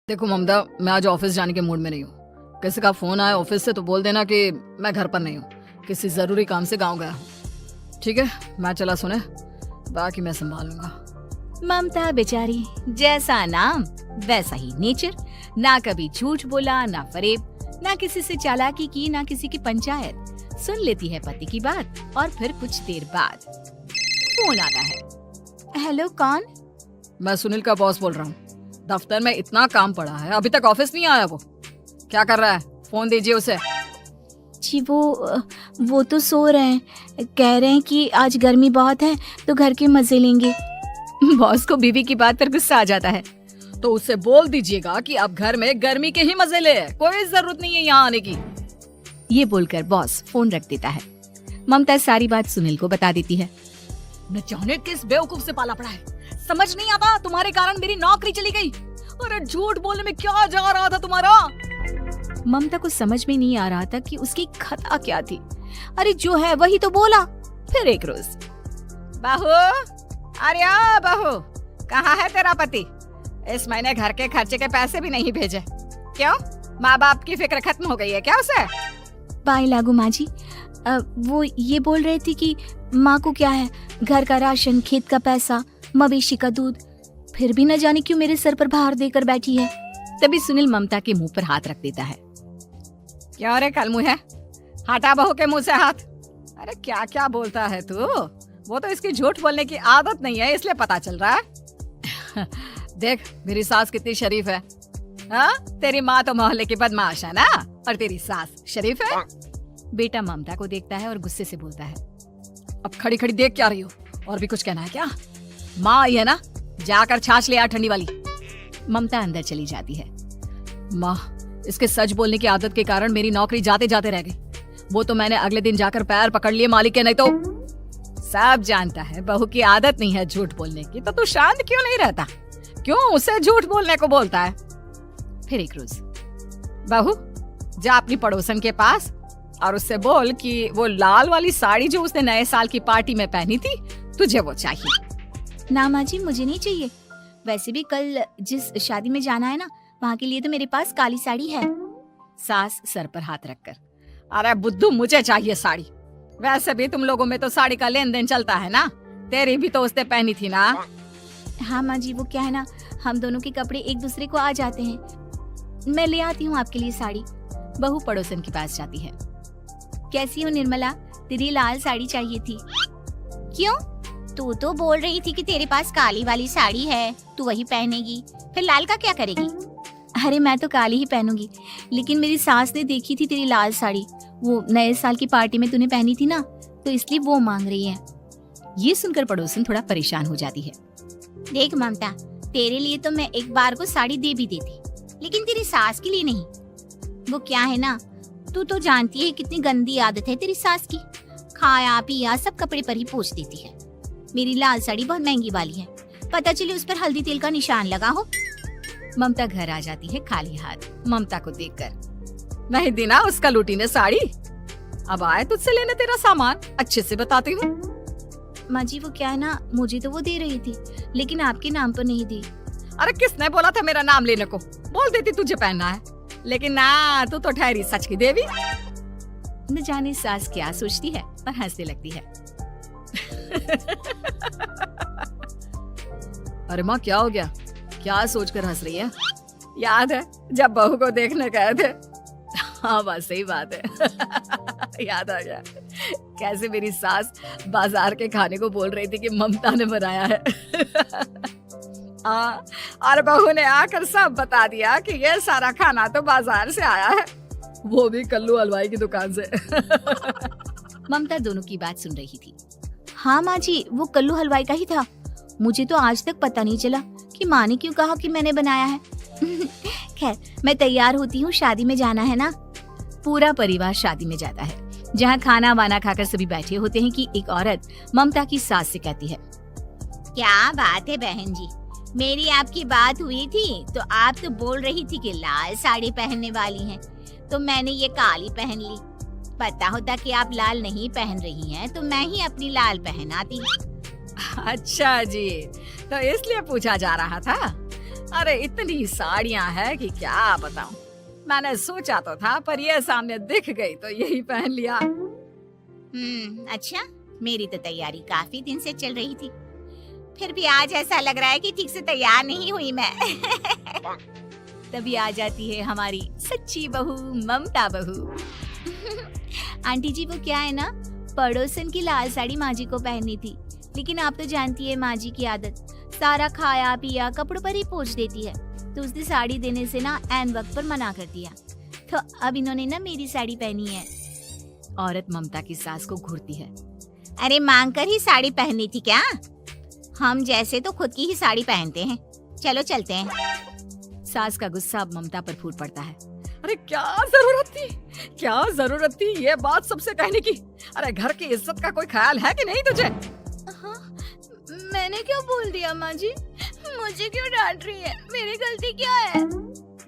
देखो ममता, मैं आज ऑफिस जाने के मूड में नहीं हूँ। किसी का फोन आया ऑफिस से तो बोल देना कि मैं घर पर नहीं हूँ, किसी जरूरी काम से गांव गया हूँ। ठीक है, मैं चला सुने, बाकी मैं संभाल लूंगा। ममता बेचारी, जैसा नाम वैसा ही नेचर। ना कभी झूठ बोला, ना फरेब, ना किसी से चालाकी की, ना किसी की पंचायत। सुन लेती है पति की बात और फिर कुछ देर बाद फोन आता है। हेलो, कौन? मैं सुनील का बॉस बोल रहा हूँ। दफ्तर में इतना काम पड़ा है, अभी तक ऑफिस नहीं आया। वो क्या कर रहा है? फोन दीजिए उसे। जी वो तो सो रहे हैं। कह रहे हैं कि आज गर्मी बहुत है तो घर के मजे लेंगे। बॉस को बीवी की बात पर गुस्सा आ जाता है। तो उसे बोल दीजिएगा कि अब घर में गर्मी के ही मजे ले, कोई जरूरत नहीं है यहाँ आने की। ये बोलकर बॉस फोन रख देता है। ममता सारी बात सुनील को बता देती है। न जाने किस बेवकूफ से पाला पड़ा है, समझ नहीं आता। तुम्हारे कारण मेरी नौकरी चली गई। अरे झूठ बोलने में क्या जा रहा था तुम्हारा? ममता को समझ में नहीं आ रहा था कि उसकी खता क्या थी। अरे जो है वही तो बोला। फिर एक रोज, बहू, अरे बहू, कहाँ है तेरा पति? इस महीने घर के खर्चे के पैसे भी नहीं भेजे। क्यों? माँ बाप की फिक्र खत्म हो गई है क्या उसे? पाए लागू माँ जी, वो ये बोल रही थी कि माँ को क्या है, घर का राशन, खेत का पैसा, मवेशी का दूध, फिर भी न जाने क्यों मेरे सर पर भार देकर बैठी है। तभी सुनील ममता के मुंह पर हाथ रख देता है। क्या रे कलमुँह है, हटा बहू के मुंह से हाथ। अरे क्या क्या बोलता है तू? वो तो इसकी झूठ बोलने की आदत नहीं है, इसलिए पता चल रहा है। देख मेरी सास कितनी शरीफ है। हाँ, तेरी माँ तो मोहल्ले की बदमाश है ना, और तेरी सास शरीफ है। बेटा ममता को देखता है और गुस्से से बोलता है। अब खड़ी खड़ी देख क्या रही हो? और भी कुछ कहना है क्या? माँ आई है ना, जाकर छाछ ले आ ठंडी वाली। ममता अंदर चली जाती है। माँ, इसके सच बोलने की आदत के कारण मेरी नौकरी जाते जाते रह गई। वो तो मैंने अगले दिन जाकर पैर पकड़ लिए मालिक के। नहीं तो सब जानता है बहू की आदत नहीं है झूठ बोलने की, तो तू शांत क्यों नहीं रहता? क्यों उसे झूठ बोलने को बोलता है? फिर एक रोज, बहू जा अपनी पड़ोसन के पास और उससे बोल कि वो लाल वाली साड़ी जो उसने नए साल की पार्टी में पहनी थी, तुझे वो चाहिए। ना माँ जी, मुझे नहीं चाहिए। वैसे भी कल जिस शादी में जाना है ना, वहाँ के लिए तो मेरे पास काली साड़ी है। सास सर पर हाथ रखकर, अरे बुद्धू, मुझे चाहिए साड़ी। वैसे भी तुम लोगों में तो साड़ी का लेन देन चलता है ना, तेरी भी तो उसने पहनी थी ना। हाँ माँ जी, वो क्या है ना, हम दोनों के कपड़े एक दूसरे को आ जाते हैं। मैं ले आती हूँ आपके लिए साड़ी। बहू पड़ोसन के पास जाती है। कैसी हो निर्मला, तेरी लाल साड़ी चाहिए थी। क्यों? तू तो बोल रही थी कि तेरे पास काली वाली साड़ी है, तू वही पहनेगी, फिर लाल का क्या करेगी? अरे मैं तो काली ही पहनूंगी, लेकिन मेरी सास ने देखी थी तेरी लाल साड़ी, वो नए साल की पार्टी में तूने पहनी थी ना, तो इसलिए वो मांग रही है। ये सुनकर पड़ोसन थोड़ा परेशान हो जाती है। देख ममता, तेरे लिए तो मैं एक बार को साड़ी दे भी देती, लेकिन तेरी सास के लिए नहीं। वो क्या है ना, तू तो जानती है कितनी गंदी आदत है तेरी सास की। खाया पिया सब कपड़े पर ही पोंछ देती है। मेरी लाल साड़ी बहुत महंगी वाली है, पता चले उस पर हल्दी तेल का निशान लगा हो। ममता घर आ जाती है खाली हाथ। ममता को देखकर, नहीं देना उसका लूटी ने साड़ी। अब आए तुझसे लेने तेरा सामान, अच्छे से बताती हूँ। माँ जी वो क्या है ना, मुझे तो वो दे रही थी, लेकिन आपके नाम पर नहीं दी। अरे किसने बोला था मेरा नाम लेने को? बोल देती तुझे पहनना है, लेकिन ना, तू तो ठहरी सच की देवी। न जाने सास क्या सोचती है, पर हंसने लगती है। अरे माँ, क्या हो गया? क्या सोचकर हंस रही है? याद है जब बहू को देखने गए थे? हाँ बस सही बात है। याद आ गया कैसे मेरी सास बाजार के खाने को बोल रही थी कि ममता ने बनाया है। और बहू ने आकर सब बता दिया कि ये सारा खाना तो बाजार से आया है, वो भी कल्लू हलवाई की दुकान से। ममता दोनों की बात सुन रही थी। हाँ माँ जी, वो कल्लू हलवाई का ही था। मुझे तो आज तक पता नहीं चला कि माँ ने क्यों कहा कि मैंने बनाया है। खैर, मैं तैयार होती हूँ, शादी में जाना है ना। पूरा परिवार शादी में जाता है, जहाँ खाना वाना खाकर सभी बैठे होते हैं कि एक औरत ममता की सास से कहती है, क्या बात है बहन जी, मेरी आपकी बात हुई थी तो आप तो बोल रही थी कि लाल साड़ी पहनने वाली हैं, तो मैंने ये काली पहन ली। पता होता कि आप लाल नहीं पहन रही हैं तो मैं ही अपनी लाल पहनाती। अच्छा जी, तो इसलिए पूछा जा रहा था। अरे इतनी साड़ियां हैं कि क्या बताऊं। मैंने सोचा तो था पर ये सामने दिख गई तो यही पहन लिया। अच्छा, मेरी तो तैयारी काफी दिन से चल रही थी, फिर भी आज ऐसा लग रहा है कि ठीक से तैयार नहीं हुई मैं। तभी आ जाती है हमारी सच्ची बहू ममता बहू। आंटी जी, वो क्या है ना, पड़ोसन की लाल साड़ी माँ जी को पहननी थी, लेकिन आप तो जानती है माँ जी की आदत, सारा खाया पिया कपड़ों पर ही पोंछ देती है, तो उसने साड़ी देने से ना ऐन वक्त पर मना कर दिया, तो अब इन्होंने ना मेरी साड़ी पहनी है। औरत ममता की सास को घूरती है। अरे मांग कर ही साड़ी पहननी थी क्या? हम जैसे तो खुद की ही साड़ी पहनते हैं, चलो चलते हैं। सास का गुस्सा अब ममता पर फूट पड़ता है। अरे क्या जरूरत थी ये बात सबसे कहने की? अरे घर की इज्जत का कोई ख्याल है कि नहीं तुझे? मैंने क्या बोल दिया माँ जी? मुझे क्यों डांट रही है? मेरी गलती क्या है?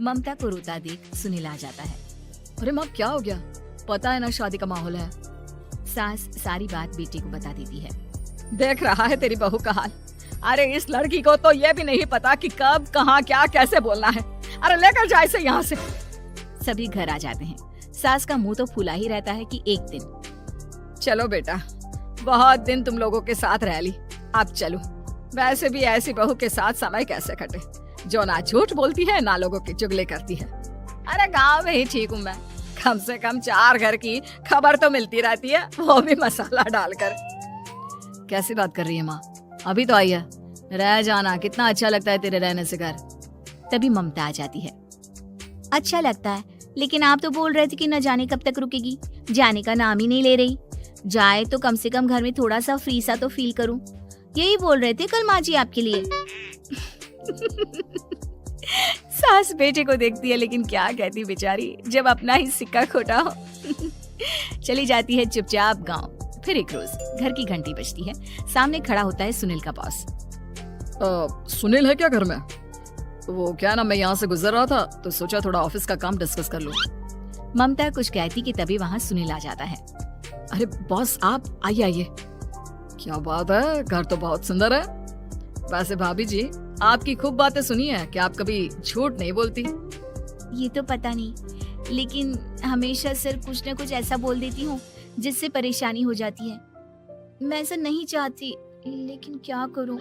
ममता को रोता देख सुनील आ जाता है। अरे माँ क्या हो गया? पता है ना शादी का माहौल है। सास सारी बात बेटी को बता देती है। देख रहा है तेरी बहू का हाल। अरे इस लड़की को तो ये भी नहीं पता कि कब कहाँ क्या कैसे बोलना है। अरे लेकर जा इसे यहाँ से। सभी घर आ जाते हैं। सास का मुंह तो फूला ही रहता है कि एक दिन। चलो बेटा, बहुत दिन तुम लोगों के साथ रह ली, अब चलो। वैसे भी ऐसी बहू के साथ समय कैसे कटे, जो ना झूठ बोलती है ना लोगों की चुगली करती है। अरे गाँव में ही ठीक हूँ मैं, कम से कम 4 घर की खबर तो मिलती रहती है, वो भी मसाला डालकर। कैसी बात कर रही है माँ? अभी तो आई है, रह जाना, कितना अच्छा लगता है तेरे रहने से घर। तभी ममता आ जाती है। अच्छा लगता है, लेकिन आप तो बोल रहे थे कि न जाने कब तक रुकेगी, जाने का नाम ही नहीं ले रही। जाए तो कम से कम घर में थोड़ा सा फ्री सा तो फील करूं, यही बोल रहे थे कल माँ जी आपके लिए। सास बेटे को देखती है लेकिन क्या कहती बेचारी, जब अपना ही सिक्का खोटा हो। चली जाती है चुपचाप गांव। फिर एक रोज घर की घंटी बजती है। सामने खड़ा होता है सुनील का बॉस। सुनील है क्या घर में? वो क्या ना, मैं यहाँ से गुजर रहा था तो सोचा थोड़ा ऑफिस का काम डिस्कस कर लूं। ममता कुछ कहती कि तभी वहाँ सुनील आ जाता है। अरे बॉस आप आइए आइए। क्या बात है, घर तो बहुत सुंदर है। वैसे भाभी जी आपकी खूब बातें सुनी है कि आप कभी झूठ नहीं बोलती। ये तो पता नहीं, लेकिन हमेशा सिर्फ कुछ न कुछ ऐसा बोल देती हूँ जिससे परेशानी हो जाती है। मैं ऐसा नहीं चाहती, लेकिन क्या करूँ।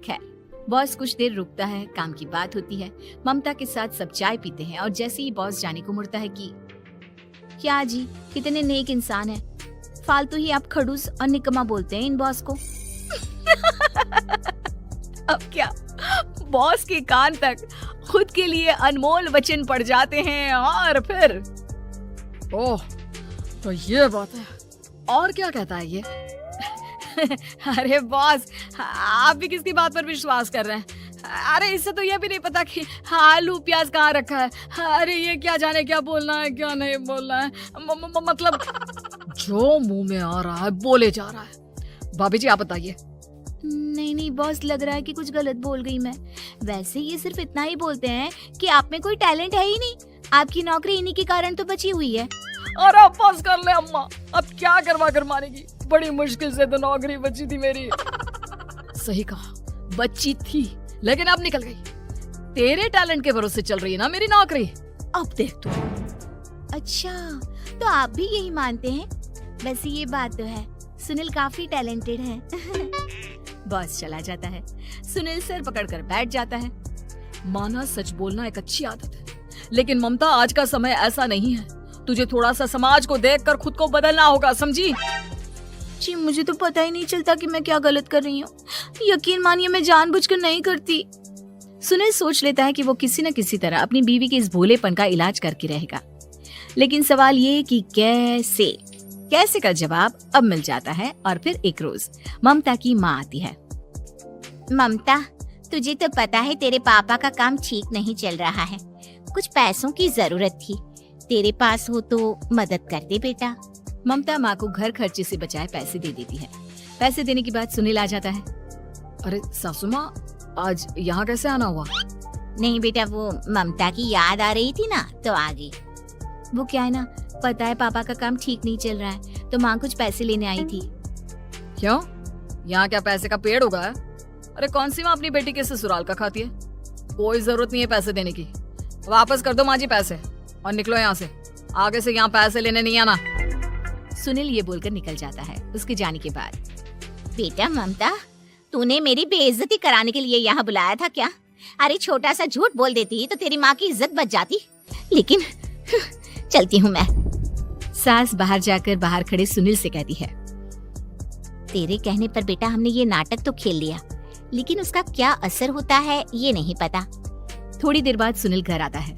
खैर बॉस कुछ देर रुकता है, काम की बात होती है। ममता के साथ सब चाय पीते हैं और जैसे ही बॉस जाने को मुड़ता है कि क्या जी, कितने नेक इंसान हैं, फालतू ही आप खड़ूस और निकम्मा बोलते हैं इन बॉस को। अब क्या, बॉस के कान तक खुद के लिए अनमोल वचन पड़ जाते हैं और फिर ओह तो ये बात है। और क्या कहता है ये? अरे बॉस, आप भी किसकी बात पर विश्वास कर रहे हैं? अरे इससे तो ये भी नहीं पता कि आलू प्याज कहाँ रखा है। अरे ये क्या जाने क्या बोलना है क्या नहीं बोलना है। मतलब जो मुंह में आ रहा है बोले जा रहा है। भाभी जी आप बताइए। नहीं बॉस, लग रहा है कि कुछ गलत बोल गई मैं। वैसे ये सिर्फ इतना ही बोलते हैं कि आप में कोई टैलेंट है ही नहीं, आपकी नौकरी इन्हीं के कारण तो बची हुई है। और अब बस कर ले अम्मा, अब क्या करवा कर मारेगी, बड़ी मुश्किल से तो नौकरी बची थी मेरी। सही कहा, बच्ची थी लेकिन अब निकल गई। तेरे टैलेंट के भरोसे चल रही है ना मेरी नौकरी, अब देख तू। अच्छा, तो आप भी यही मानते हैं? वैसे ये बात तो है, सुनील काफी टैलेंटेड है। बॉस चला जाता है। सुनील सिर पकड़कर बैठ जाता है। माना सच बोलना एक अच्छी आदत है, लेकिन ममता आज का समय ऐसा नहीं है। तुझे थोड़ा सा समाज को देखकर खुद को बदलना होगा, समझी? जी मुझे तो पता ही नहीं चलता कि मैं क्या गलत कर रही हूँ। यकीन मानिए मैं जानबूझकर नहीं करती। सुनील सोच लेता है कि वो किसी न किसी तरह अपनी बीवी के इस भोलेपन का इलाज करके रहेगा, लेकिन सवाल ये कि कैसे का जवाब अब मिल जाता है। और फिर एक रोज ममता की माँ आती है। ममता, तुझे तो पता है तेरे पापा का काम ठीक नहीं चल रहा है, कुछ पैसों की जरूरत थी, तेरे पास हो तो मदद कर दे बेटा। ममता माँ को घर खर्चे से बचाए पैसे दे देती है। पैसे देने के बाद सुनील आ जाता है। अरे सासू माँ, आज यहाँ कैसे आना हुआ? नहीं बेटा, वो ममता की याद आ रही थी ना तो आ गई। वो क्या है ना, पता है पापा का काम ठीक नहीं चल रहा है, तो माँ कुछ पैसे लेने आई थी। क्यों, यहाँ क्या पैसे का पेड़ उगा है? अरे कौन सी माँ अपनी बेटी के ससुराल का खाती है? कोई जरूरत नहीं है पैसे देने की। वापस कर दो माँ जी पैसे और निकलो यहाँ से। आगे से यहाँ पैसे लेने नहीं आना। सुनील ये बोलकर निकल जाता है। उसके जाने के बाद, बेटा ममता, तूने मेरी बेइज्जती कराने के लिए यहाँ बुलाया था क्या? अरे छोटा सा झूठ बोल देती तो तेरी माँ की इज्जत बच जाती, लेकिन चलती हूँ मैं। सास बाहर जाकर बाहर खड़े सुनील से कहती है, तेरे कहने पर बेटा हमने ये नाटक तो खेल लिया, लेकिन उसका क्या असर होता है ये नहीं पता। थोड़ी देर बाद सुनील घर आता है।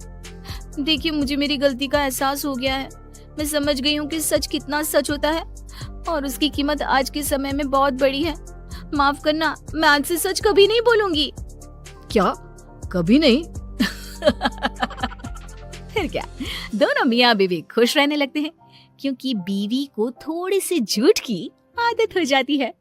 देखिए, मुझे मेरी गलती का एहसास हो गया है। मैं समझ गई हूँ कि सच कितना सच होता है और उसकी कीमत आज के समय में बहुत बड़ी है। माफ करना, मैं आज से सच कभी नहीं बोलूंगी। क्या? कभी नहीं? फिर क्या, दोनों मियाँ बीवी खुश रहने लगते हैं, क्योंकि बीवी को थोड़ी सी झूठ की आदत हो जाती है।